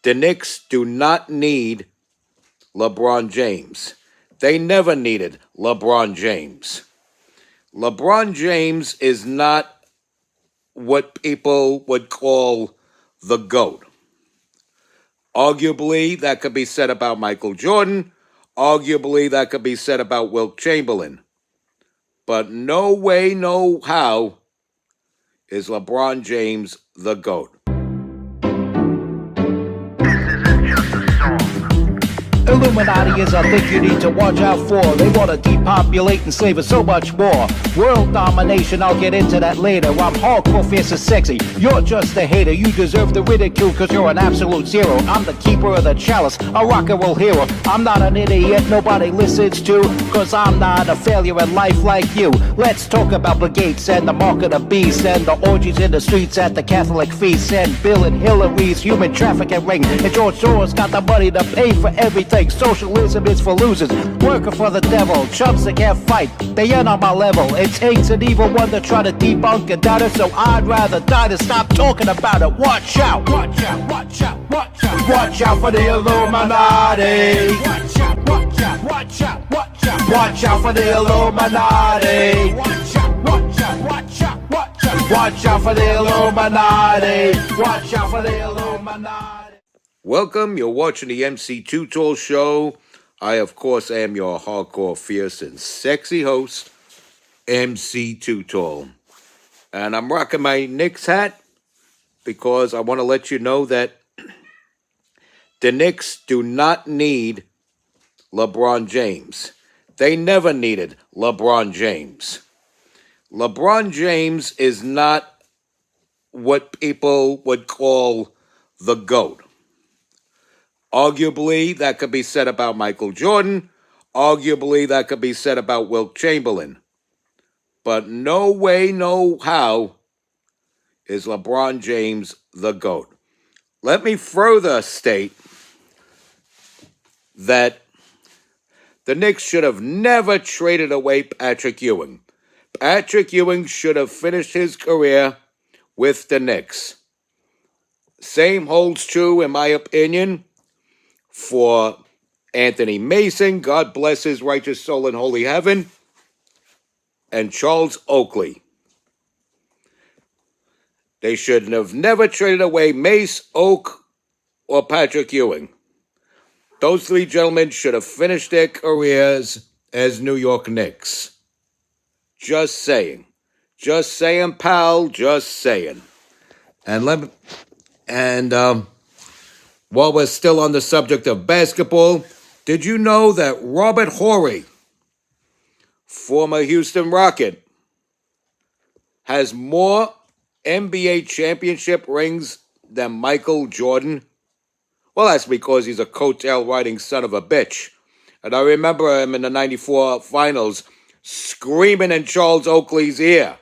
The Knicks do not need LeBron James. They never needed LeBron James. LeBron James is not what people would call the GOAT. Arguably, that could be said about Michael Jordan. Arguably, that could be said about Wilt Chamberlain. But no way, no how is LeBron James the GOAT. Illuminati is a thing you need to watch out for. They want to depopulate and slave us so much more. World domination, I'll get into that later. I'm hardcore, fierce and sexy. You're just a hater. You deserve the ridicule because you're an absolute zero. I'm the keeper of the chalice, a rock and roll hero. I'm not an idiot nobody listens to, because I'm not a failure in life like you. Let's talk about Bill Gates and the mark of the beast, and the orgies in the streets at the Catholic feasts, and Bill and Hillary's human trafficking ring, and George Soros got the money to pay for everything. Socialism is for losers, working for the devil. Chumps that can't fight, they ain't on my level. It takes an evil one to try to debunk and doubt it, so I'd rather die than stop talking about it. Watch out, watch out, watch out, watch out. Watch out for the Illuminati. Watch out, watch out, watch out, watch out. Watch out for the Illuminati. Watch out, watch out, watch out, watch out. Watch out for the Illuminati. Watch out for the Illuminati. Welcome, you're watching the MC Too Tall Show. I, of course, am your hardcore, fierce, and sexy host, MC Too Tall. And I'm rocking my Knicks hat because I want to let you know that the Knicks do not need LeBron James. They never needed LeBron James. LeBron James is not what people would call the GOAT. Arguably, that could be said about Michael Jordan. Arguably, that could be said about Wilt Chamberlain. But no way, no how is LeBron James the GOAT. Let me further state that the Knicks should have never traded away Patrick Ewing. Patrick Ewing should have finished his career with the Knicks. Same holds true, in my opinion, for Anthony Mason, God bless his righteous soul in holy heaven, and Charles Oakley. They should have never traded away Mace, Oak, or Patrick Ewing. Those three gentlemen should have finished their careers as New York Knicks. Just saying. Just saying, pal, just saying. While we're still on the subject of basketball, did you know that Robert Horry, former Houston Rocket, has more NBA championship rings than Michael Jordan? Well, that's because he's a coattail-riding son of a bitch. And I remember him in the 94 finals screaming in Charles Oakley's ear.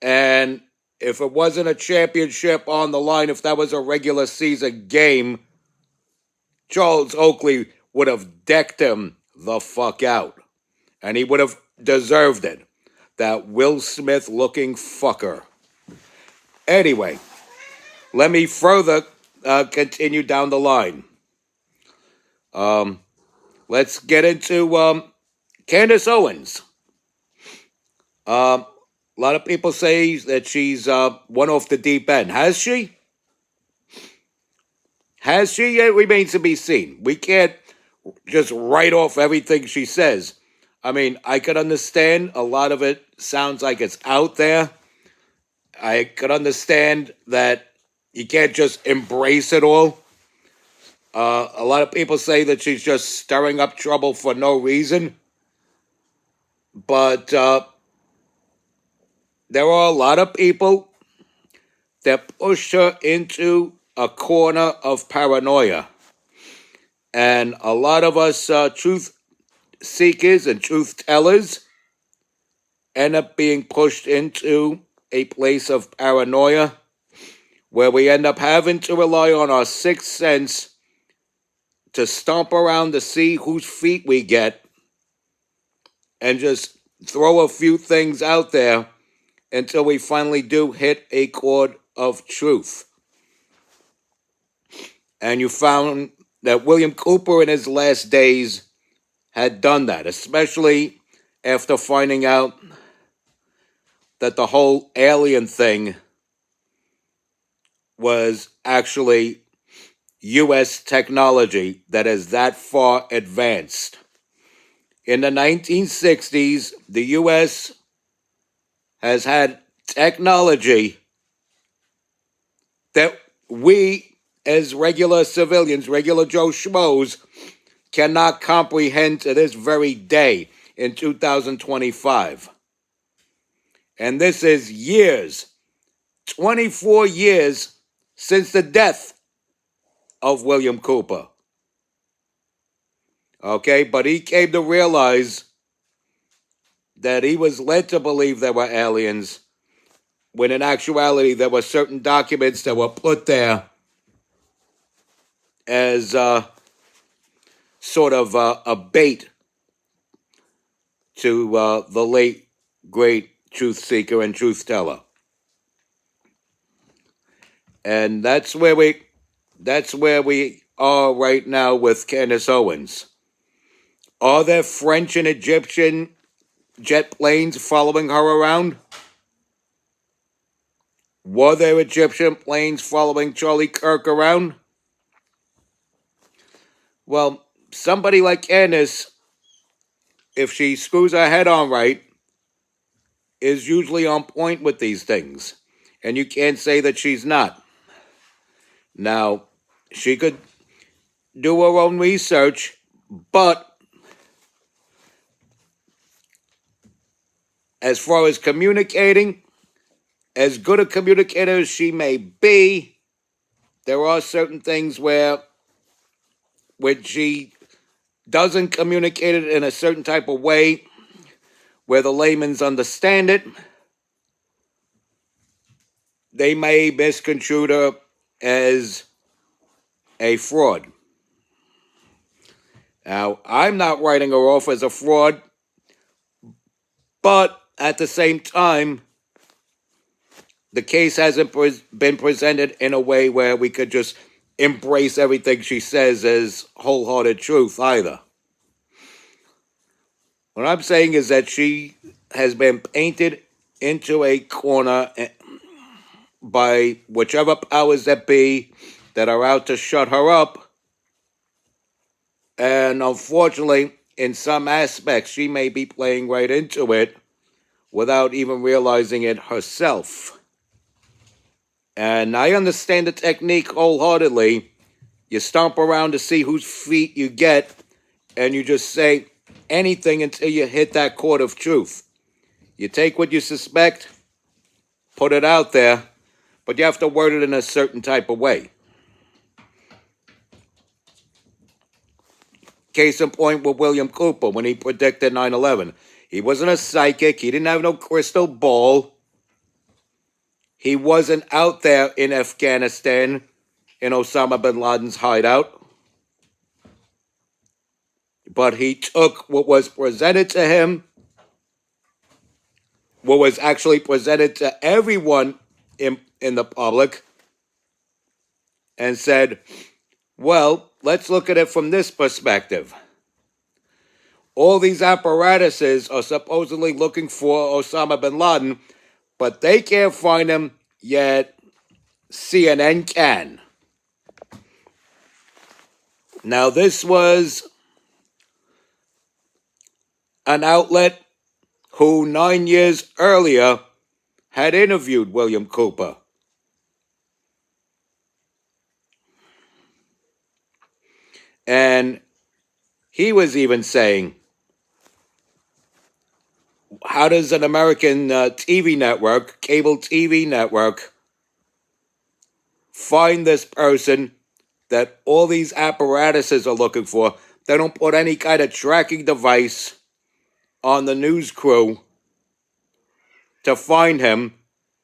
And if it wasn't a championship on the line, if that was a regular season game, Charles Oakley would have decked him the fuck out. And he would have deserved it. That Will Smith-looking fucker. Anyway, let me further continue down the line. Let's get into Candace Owens. A lot of people say that she's one off the deep end. Has she? Has she? It remains to be seen. We can't just write off everything she says. I mean, I could understand a lot of it sounds like it's out there. I could understand that you can't just embrace it all. A lot of people say that she's just stirring up trouble for no reason. But there are a lot of people that pushed her into a corner of paranoia. And a lot of us truth seekers and truth tellers end up being pushed into a place of paranoia where we end up having to rely on our sixth sense to stomp around to see whose feet we get and just throw a few things out there until we finally do hit a chord of truth. And you found that William Cooper in his last days had done that, especially after finding out that the whole alien thing was actually U.S. technology that is that far advanced. In the 1960s, the U.S. has had technology that we, as regular civilians, regular Joe Schmoes, cannot comprehend to this very day in 2025. And this is years, 24 years since the death of William Cooper. Okay, but he came to realize that he was led to believe there were aliens, when in actuality there were certain documents that were put there as sort of a bait to the late, great truth seeker and truth teller. And that's where we are right now with Candace Owens. Are there French and Egyptian jet planes following her around? Were there Egyptian planes following Charlie Kirk around? Well, somebody like Candace, if she screws her head on right, is usually on point with these things. And you can't say that she's not. Now, she could do her own research, but as far as communicating, as good a communicator as she may be, there are certain things where when she doesn't communicate it in a certain type of way where the layman's understand it, they may misconstrue her as a fraud. Now, I'm not writing her off as a fraud, but at the same time, the case hasn't been presented in a way where we could just embrace everything she says as wholehearted truth either. What I'm saying is that she has been painted into a corner by whichever powers that be that are out to shut her up. And unfortunately, in some aspects, she may be playing right into it without even realizing it herself. And I understand the technique wholeheartedly. You stomp around to see whose feet you get, and you just say anything until you hit that chord of truth. You take what you suspect, put it out there, but you have to word it in a certain type of way. Case in point with William Cooper when he predicted 9/11. He wasn't a psychic. He didn't have no crystal ball. He wasn't out there in Afghanistan in Osama bin Laden's hideout. But he took what was presented to him, what was actually presented to everyone in the public, and said, well, let's look at it from this perspective. All these apparatuses are supposedly looking for Osama bin Laden, but they can't find him, yet CNN can. Now, this was an outlet who 9 years earlier had interviewed William Cooper. And he was even saying, how does an American TV network, cable TV network, find this person that all these apparatuses are looking for? They don't put any kind of tracking device on the news crew to find him.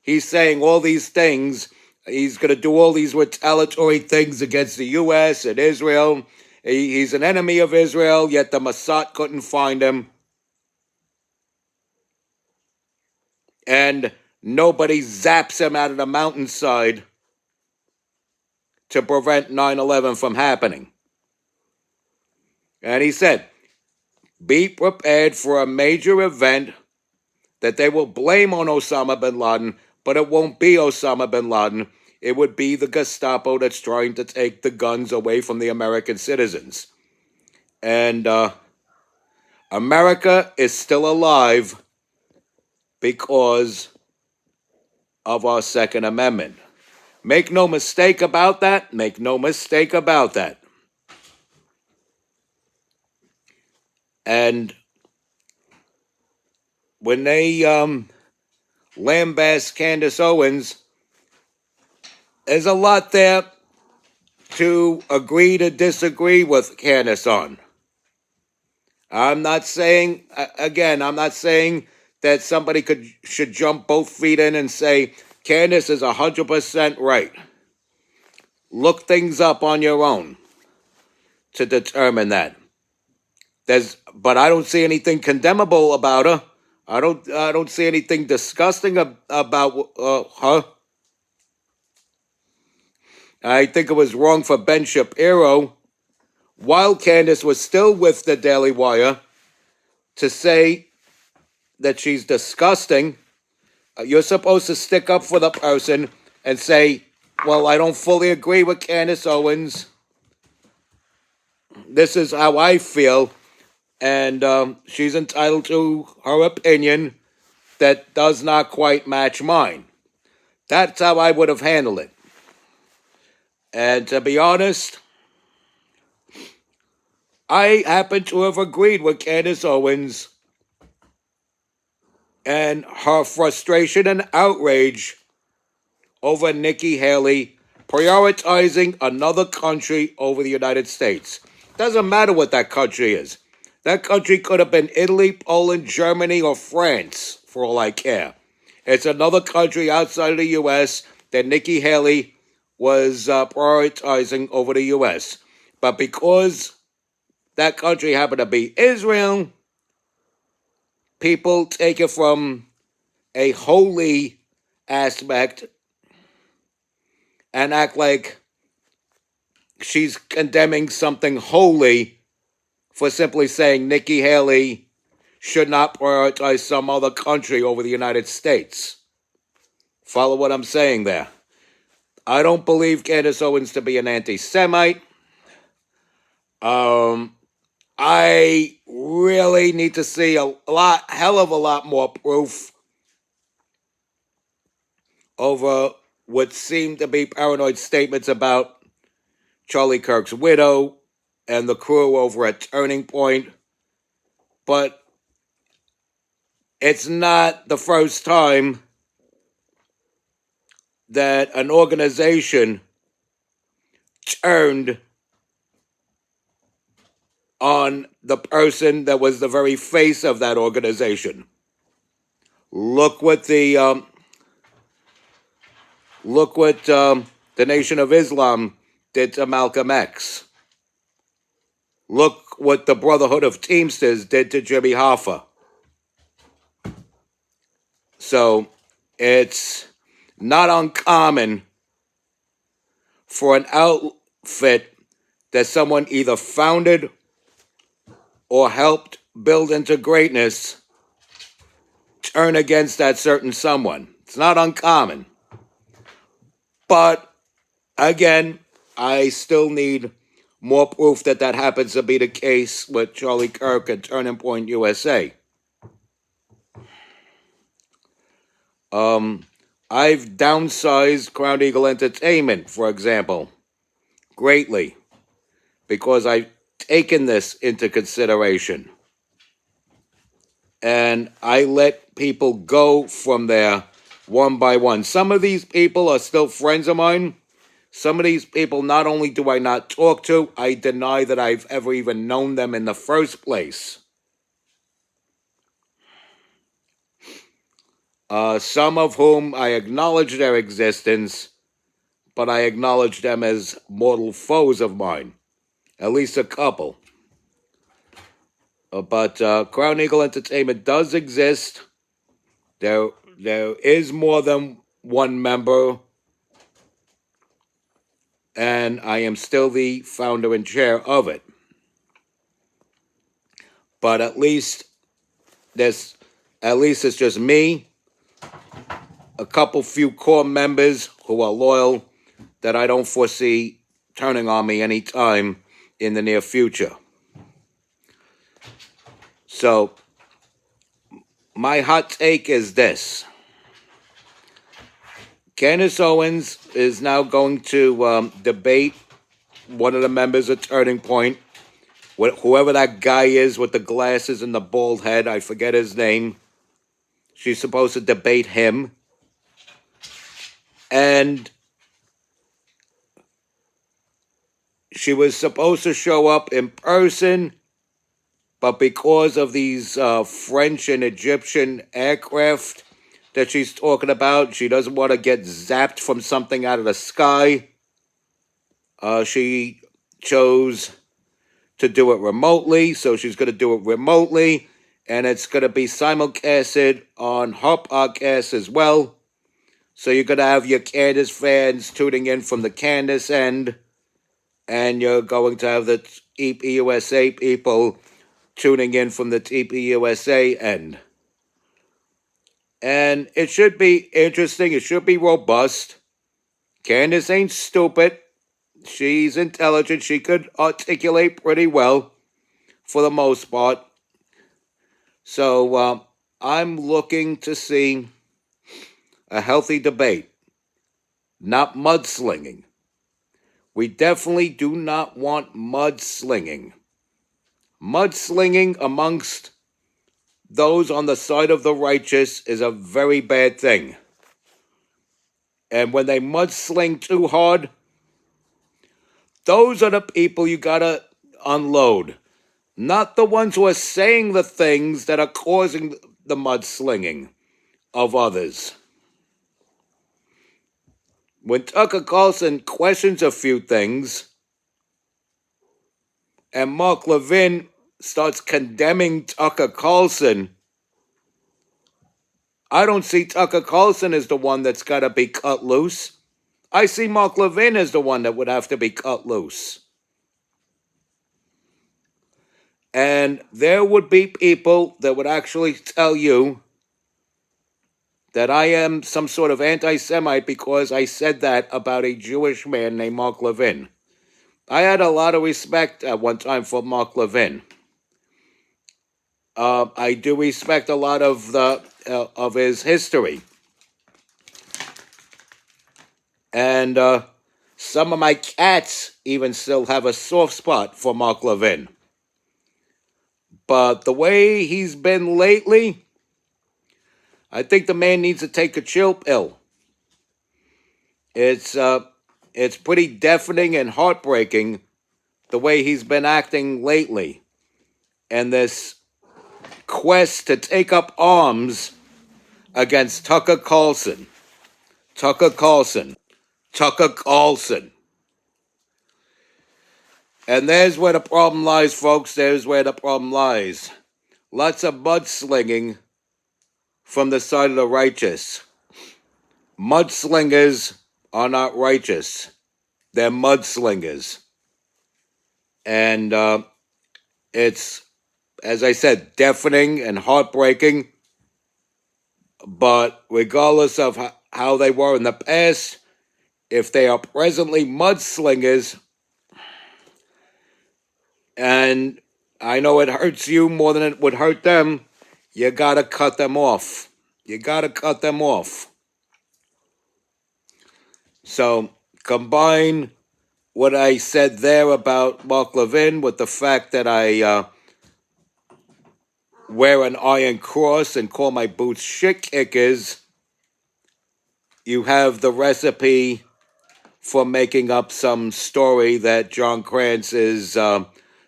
He's saying all these things. He's going to do all these retaliatory things against the U.S. and Israel. He's an enemy of Israel, yet the Mossad couldn't find him. And nobody zaps him out of the mountainside to prevent 9/11 from happening. And he said, be prepared for a major event that they will blame on Osama bin Laden, but it won't be Osama bin Laden. It would be the Gestapo that's trying to take the guns away from the American citizens. And America is still alive because of our Second Amendment. Make no mistake about that. Make no mistake about that. And when they lambast Candace Owens, there's a lot there to agree to disagree with Candace on. I'm not saying, again, I'm not saying that somebody should jump both feet in and say, Candace is 100% right. Look things up on your own to determine that. But I don't see anything condemnable about her. I don't see anything disgusting about her. I think it was wrong for Ben Shapiro, while Candace was still with the Daily Wire, to say that she's disgusting. You're supposed to stick up for the person and say, well, I don't fully agree with Candace Owens. This is how I feel. And she's entitled to her opinion that does not quite match mine. That's how I would have handled it. And to be honest, I happen to have agreed with Candace Owens and her frustration and outrage over Nikki Haley prioritizing another country over the United States. Doesn't matter what that country is. That country could have been Italy, Poland, Germany, or France, for all I care. It's another country outside of the U.S. that Nikki Haley was prioritizing over the U.S. But because that country happened to be Israel, people take it from a holy aspect and act like she's condemning something holy for simply saying Nikki Haley should not prioritize some other country over the United States. Follow what I'm saying there. I don't believe Candace Owens to be an anti-Semite. I really need to see hell of a lot more proof over what seemed to be paranoid statements about Charlie Kirk's widow and the crew over at Turning Point. But it's not the first time that an organization turned on the person that was the very face of that organization. Look what the Nation of Islam did to Malcolm X. Look what the Brotherhood of Teamsters did to Jimmy Hoffa. So it's not uncommon for an outfit that someone either founded or helped build into greatness turn against that certain someone. It's not uncommon. But again, I still need more proof that happens to be the case with Charlie Kirk and Turning Point USA. I've downsized Crown Eagle Entertainment, for example, greatly, because I've taken this into consideration. And I let people go from there one by one. Some of these people are still friends of mine. Some of these people, not only do I not talk to, I deny that I've ever even known them in the first place. Some of whom I acknowledge their existence, but I acknowledge them as mortal foes of mine. At least a couple. But Crown Eagle Entertainment does exist. There is more than one member. and I am still the founder and chair of it. But at least it's just me, a couple few core members who are loyal that I don't foresee turning on me anytime in the near future. So my hot take is this. Candace Owens is now going to debate one of the members of Turning Point, whoever that guy is with the glasses and the bald head. I forget his name. She's supposed to debate him. And she was supposed to show up in person, but because of these French and Egyptian aircraft that she's talking about, she doesn't want to get zapped from something out of the sky. She chose to do it remotely, so she's going to do it remotely, and it's going to be simulcasted on her podcast as well. So you're going to have your Candace fans tuning in from the Candace end, and you're going to have the TPUSA people tuning in from the TPUSA end. And it should be interesting. It should be robust. Candace ain't stupid. She's intelligent. She could articulate pretty well for the most part. So I'm looking to see a healthy debate, not mudslinging. We definitely do not want mudslinging. Mudslinging amongst those on the side of the righteous is a very bad thing. And when they mudsling too hard, those are the people you gotta unload. Not the ones who are saying the things that are causing the mudslinging of others. When Tucker Carlson questions a few things, and Mark Levin starts condemning Tucker Carlson, I don't see Tucker Carlson as the one that's got to be cut loose. I see Mark Levin as the one that would have to be cut loose. And there would be people that would actually tell you that I am some sort of anti-Semite because I said that about a Jewish man named Mark Levin. I had a lot of respect at one time for Mark Levin. I do respect a lot of his history. And some of my cats even still have a soft spot for Mark Levin. But the way he's been lately, I think the man needs to take a chill pill. It's pretty deafening and heartbreaking the way he's been acting lately. And this quest to take up arms against Tucker Carlson. And there's where the problem lies, folks. There's where the problem lies. Lots of mudslinging from the side of the righteous. Mudslingers are not righteous. They're mudslingers. And it's, as I said, deafening and heartbreaking. But regardless of how they were in the past, if they are presently mudslingers, and I know it hurts you more than it would hurt them, you gotta cut them off. So combine what I said there about Mark Levin with the fact that I wear an iron cross and call my boots shit kickers, you have the recipe for making up some story that John Krantz is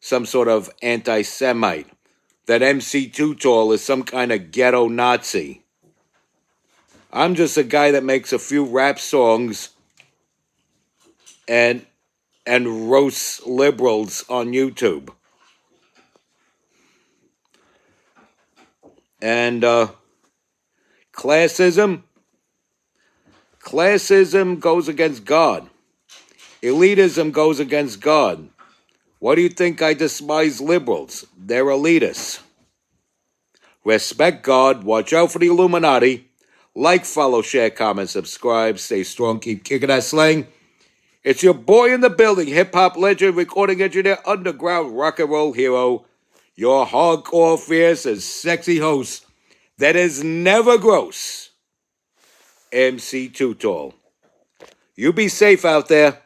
some sort of anti-Semite, that MC Too Tall is some kind of ghetto Nazi. I'm just a guy that makes a few rap songs and roasts liberals on YouTube. And classism goes against God. Elitism goes against God. Why do you think I despise liberals? They're elitists. Respect God, watch out for the Illuminati. Like, follow, share, comment, subscribe. Stay strong, keep kicking that slang. It's your boy in the building, hip-hop legend, recording engineer, underground rock and roll hero, your hardcore, fierce, and sexy host that is never gross, MC Too Tall. You be safe out there.